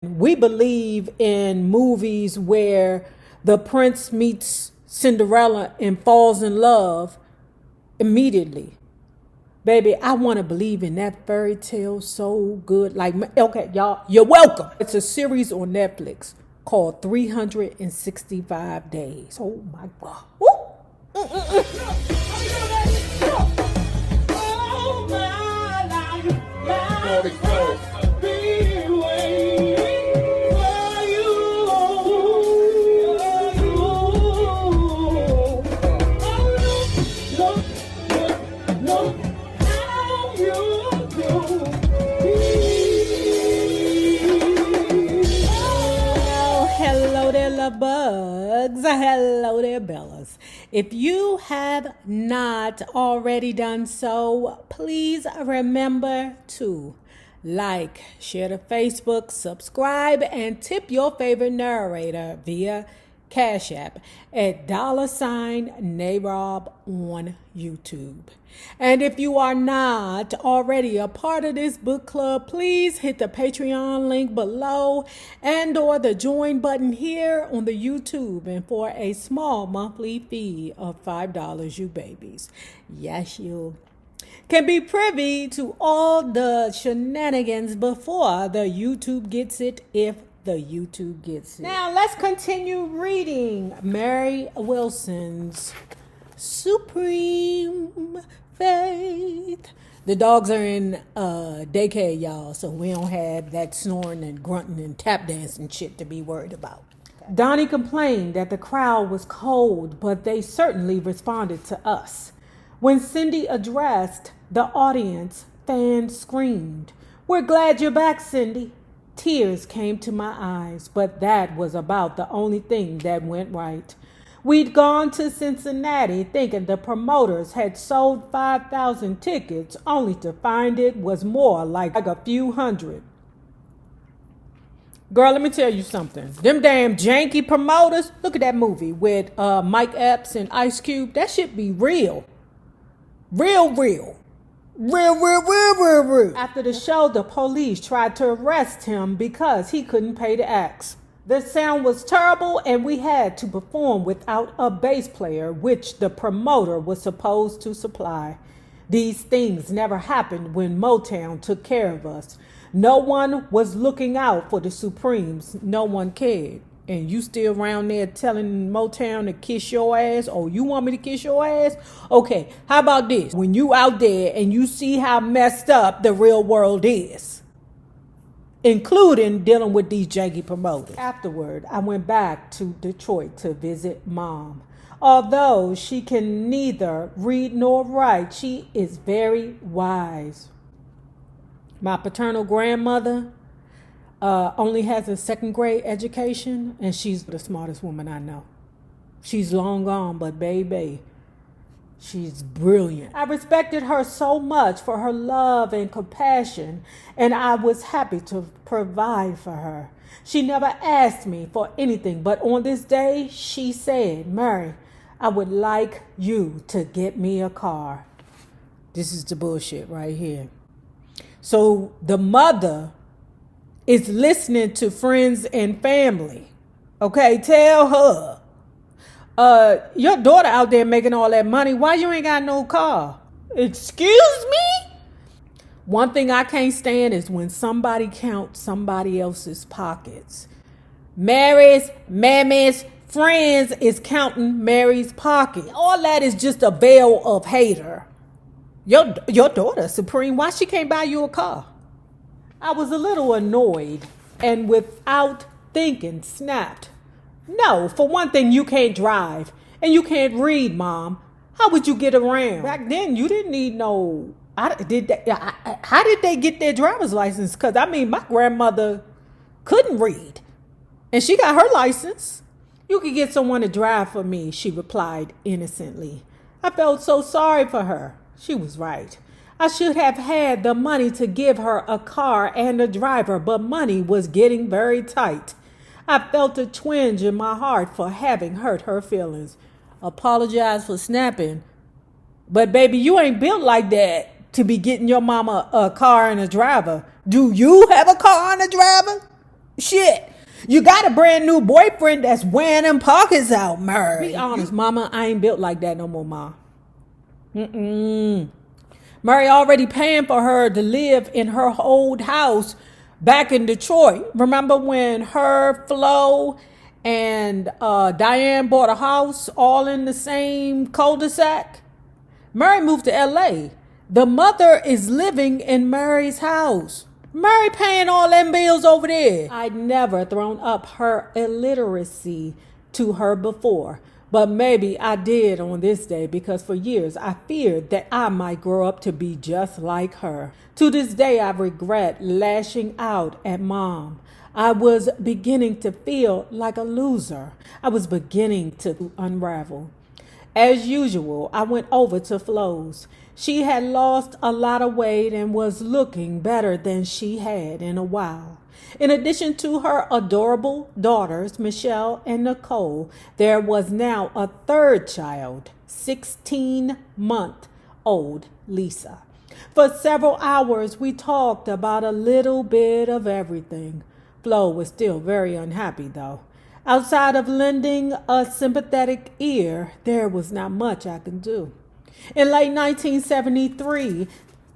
We believe in movies where the prince meets Cinderella and falls in love immediately. Baby, I want to believe in that fairy tale so good. Like, okay, y'all, you're welcome. It's a series on Netflix called 365 Days. Oh my God. Woo! Hello there, love bugs. Hello there, Bellas. If you have not already done so, please remember to like, share to Facebook, subscribe, and tip your favorite narrator via Cash App at $NAROB on YouTube. And if you are not already a part of this book club, please hit the Patreon link below and or the join button here on the YouTube. And for a small monthly fee of $5, you babies, yes, you can be privy to all the shenanigans before the YouTube gets it, if the YouTube gets it. Now let's continue reading Mary Wilson's Supreme Faith. The dogs are in daycare, y'all, so we don't have that snoring and grunting and tap dancing shit to be worried about. Donnie complained that the crowd was cold, but they certainly responded to us. When Cindy addressed the audience, fans screamed, "We're glad you're back, Cindy." Tears came to my eyes, but that was about the only thing that went right. We'd gone to Cincinnati thinking the promoters had sold 5,000 tickets, only to find it was more like a few hundred. Girl, let me tell you something. Them damn janky promoters, look at that movie with Mike Epps and Ice Cube. That shit be real. Real. After the show, the police tried to arrest him because he couldn't pay the acts. The sound was terrible and we had to perform without a bass player, which the promoter was supposed to supply. These things never happened when Motown took care of us. No one was looking out for the Supremes. No one cared. And you still around there telling Motown to kiss your ass? Oh, you want me to kiss your ass? Okay, how about this? When you out there and you see how messed up the real world is, including dealing with these janky promoters. Afterward, I went back to Detroit to visit Mom. Although she can neither read nor write, she is very wise. My paternal grandmother only has a second grade education, and she's the smartest woman I know. She's long gone, but baby, she's brilliant. I respected her so much for her love and compassion, and I was happy to provide for her. She never asked me for anything, but on this day, she said, "Mary, I would like you to get me a car." This is the bullshit right here. So the mother is listening to friends and family. Okay, tell her, your daughter out there making all that money, why you ain't got no car? Excuse me? One thing I can't stand is when somebody counts somebody else's pockets. Mary's, Mammy's, friends is counting Mary's pocket. All that is just a veil of hater. Your daughter, Supreme, why she can't buy you a car? I was a little annoyed and without thinking snapped. No, for one thing, you can't drive and you can't read, Mom. How would you get around? Back then, you didn't need no... How did they get their driver's license? Because, I mean, my grandmother couldn't read and she got her license. "You could get someone to drive for me," she replied innocently. I felt so sorry for her. She was right. I should have had the money to give her a car and a driver, but money was getting very tight. I felt a twinge in my heart for having hurt her feelings. Apologize for snapping. But baby, you ain't built like that to be getting your mama a car and a driver. Do you have a car and a driver? Shit. You got a brand new boyfriend that's wearing them pockets out, Murray. Be honest, mama, I ain't built like that no more, ma. Murray already paying for her to live in her old house back in Detroit. Remember when her, Flo, and Diane bought a house all in the same cul-de-sac? Murray moved to LA. The mother is living in Murray's house. Murray paying all them bills over there. I'd never thrown up her illiteracy to her before, but maybe I did on this day because for years I feared that I might grow up to be just like her. To this day, I regret lashing out at Mom. I was beginning to feel like a loser. I was beginning to unravel. As usual, I went over to Flo's. She had lost a lot of weight and was looking better than she had in a while. In addition to her adorable daughters, Michelle and Nicole, there was now a third child, 16-month-old Lisa. For several hours, we talked about a little bit of everything. Flo was still very unhappy, though. Outside of lending a sympathetic ear, there was not much I could do. In late 1973,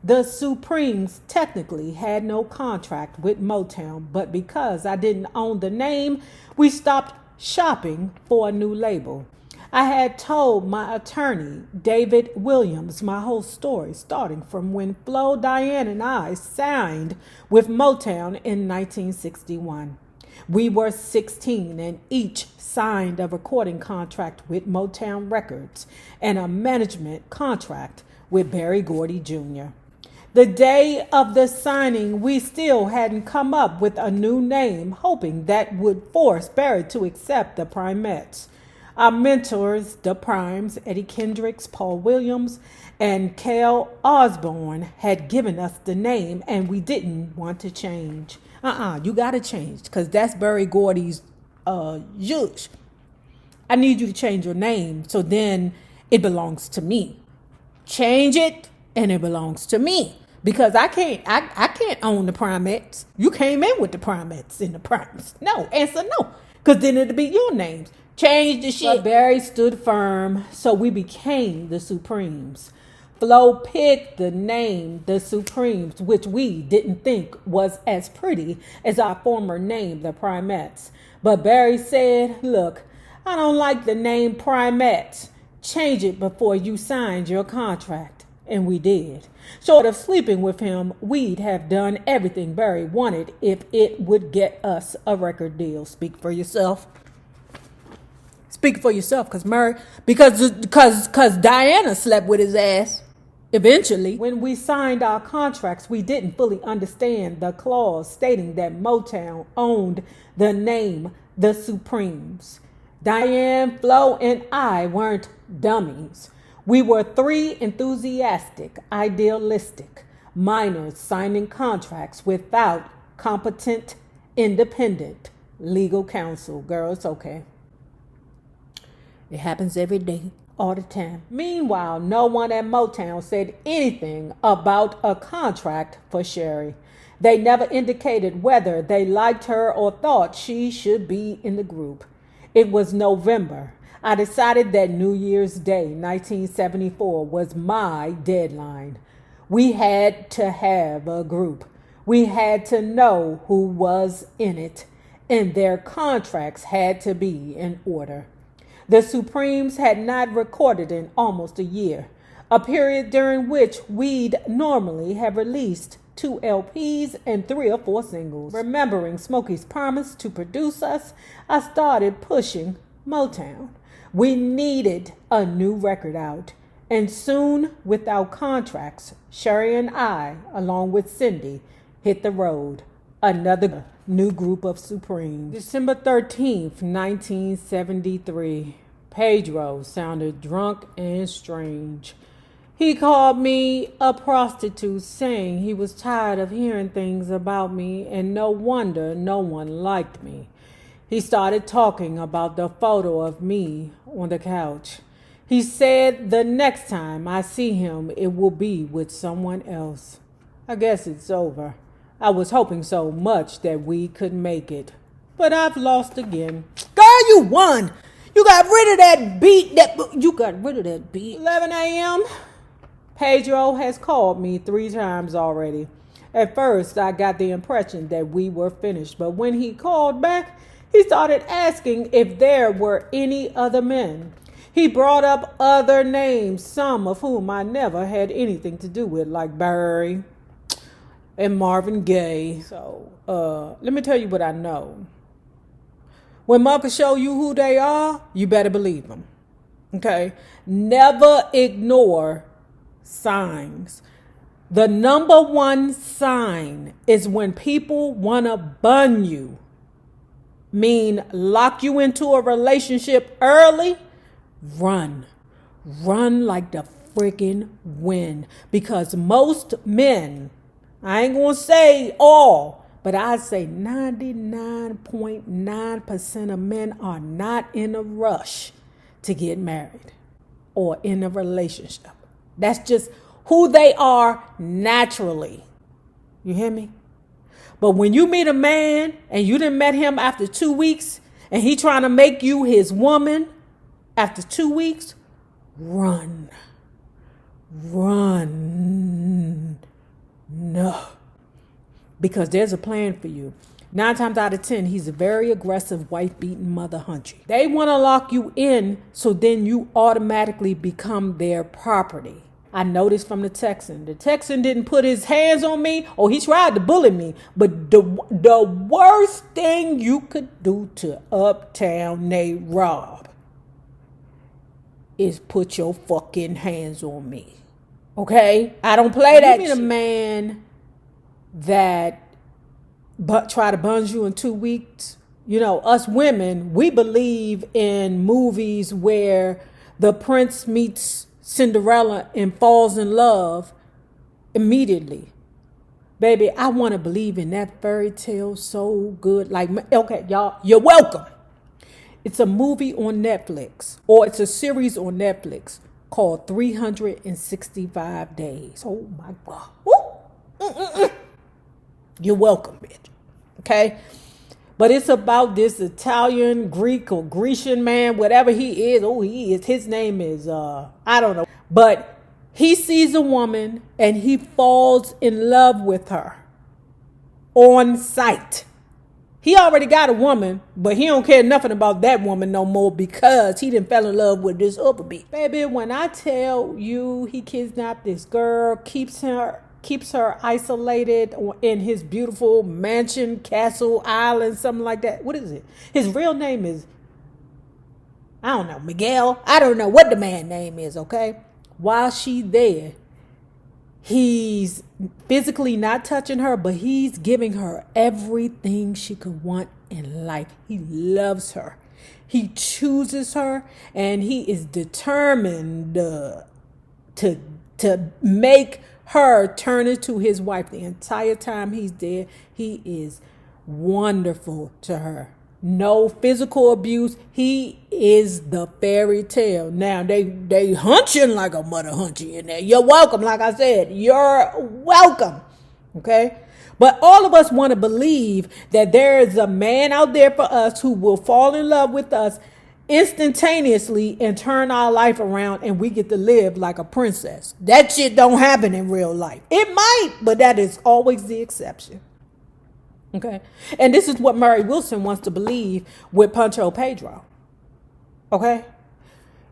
the Supremes technically had no contract with Motown, but because I didn't own the name, we stopped shopping for a new label. I had told my attorney, David Williams, my whole story, starting from when Flo, Diane, and I signed with Motown in 1961. We were 16 and each signed a recording contract with Motown Records and a management contract with Berry Gordy Jr. The day of the signing, we still hadn't come up with a new name, hoping that would force Berry to accept the Primettes. Our mentors, the Primes, Eddie Kendricks, Paul Williams, and Cal Osborne, had given us the name, and we didn't want to change. You gotta change, because that's Berry Gordy's zhuzh. I need you to change your name, so then it belongs to me. Change it, and it belongs to me. Because I can't own the Primettes. You came in with the Primettes and the Primes. No, answer no. Because then it'll be your names. Change the shit. But Berry stood firm, so we became the Supremes. Flo picked the name, the Supremes, which we didn't think was as pretty as our former name, the Primettes. But Berry said, look, I don't like the name Primettes. Change it before you signed your contract. And we did. Short of sleeping with him, we'd have done everything Berry wanted if it would get us a record deal. Speak for yourself. Speak for yourself, because Diana slept with his ass. Eventually, when we signed our contracts, we didn't fully understand the clause stating that Motown owned the name The Supremes. Diane, Flo, and I weren't dummies. We were three enthusiastic, idealistic minors signing contracts without competent, independent legal counsel. Girl, it's okay. It happens every day, all the time. Meanwhile, no one at Motown said anything about a contract for Sherry. They never indicated whether they liked her or thought she should be in the group. It was November. I decided that New Year's Day, 1974, was my deadline. We had to have a group. We had to know who was in it, and their contracts had to be in order. The Supremes had not recorded in almost a year, a period during which we'd normally have released 2 LPs and 3 or 4 singles. Remembering Smokey's promise to produce us, I started pushing Motown. We needed a new record out, and soon, without contracts, Sherry and I, along with Cindy, hit the road. Another new group of Supremes. December 13th, 1973. Pedro sounded drunk and strange. He called me a prostitute, saying he was tired of hearing things about me, and no wonder no one liked me. He started talking about the photo of me on the couch. He said the next time I see him, it will be with someone else. I guess it's over. I was hoping so much that we could make it. But I've lost again. Girl, you won. You got rid of that beat. You got rid of that beat. 11 a.m. Pedro has called me 3 times already. At first, I got the impression that we were finished, but when he called back, he started asking if there were any other men. He brought up other names, some of whom I never had anything to do with, like Barry and Marvin Gaye. So, let me tell you what I know. When Marcus show you who they are, you better believe them. Okay? Never ignore signs. The number one sign is when people want to bun you, mean lock you into a relationship early. Run like the freaking wind, because most men, I ain't gonna say all, but I say 99.9% of men are not in a rush to get married or in a relationship. That's just who they are naturally. You hear me? But when you meet a man and you done met him after 2 weeks and he trying to make you his woman after 2 weeks, run. No. Because there's a plan for you. 9 times out of 10, he's a very aggressive, wife-beating mother huncher. They want to lock you in so then you automatically become their property. I noticed from the Texan. The Texan didn't put his hands on me, or he tried to bully me. But the worst thing you could do to Uptown Nate Robb is put your fucking hands on me. Okay? I don't play that. You mean a man that try to bun you in 2 weeks? You know, us women, we believe in movies where the prince meets Cinderella and falls in love immediately. Baby, I want to believe in that fairy tale so good. Like, okay, y'all, you're welcome. It's a movie on Netflix, or it's a series on Netflix called 365 Days. Oh my God. You're welcome, bitch. Okay? But it's about this Italian, Greek, or Grecian man, whatever he is. Oh, he is. His name is, I don't know. But he sees a woman and he falls in love with her on sight. He already got a woman, but he don't care nothing about that woman no more because he done fell in love with this other bitch. Baby, when I tell you he kidnapped this girl, keeps her isolated in his beautiful mansion, castle, island, something like that. What is it? His real name is, I don't know, Miguel. I don't know what the man's name is, okay? While she's there, he's physically not touching her, but he's giving her everything she could want in life. He loves her. He chooses her, and he is determined to make her turn into his wife. The entire time he's there, he is wonderful to her. No physical abuse. He is the fairy tale. Now they hunching like a mother hunching in there. You're welcome. Like I said, you're welcome. Okay. But all of us want to believe that there is a man out there for us who will fall in love with us instantaneously and turn our life around, and we get to live like a princess. That shit don't happen in real life. It might, but that is always the exception. Okay. And this is what Murray Wilson wants to believe with Pancho Pedro. Okay.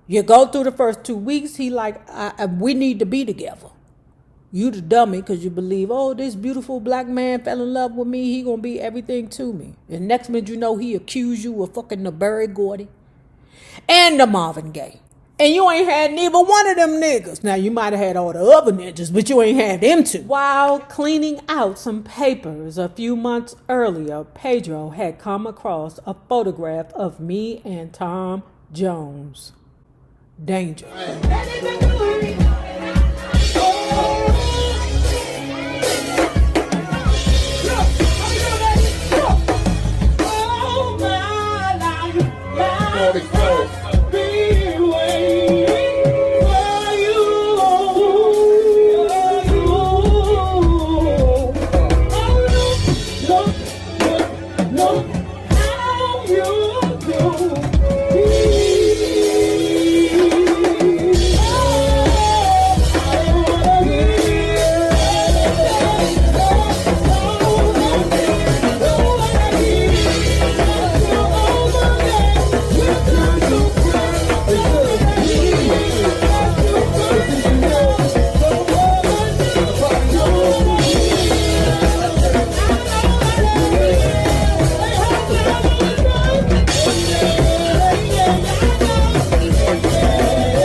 You go through the first 2 weeks. He like, we need to be together. You the dummy because you believe, oh, this beautiful black man fell in love with me. He gonna be everything to me. And next minute you know he accused you of fucking the Berry Gordy and the Marvin Gaye. And you ain't had neither one of them niggas. Now, you might have had all the other niggas, but you ain't had them two. While cleaning out some papers a few months earlier, Pedro had come across a photograph of me and Tom Jones. Danger. you.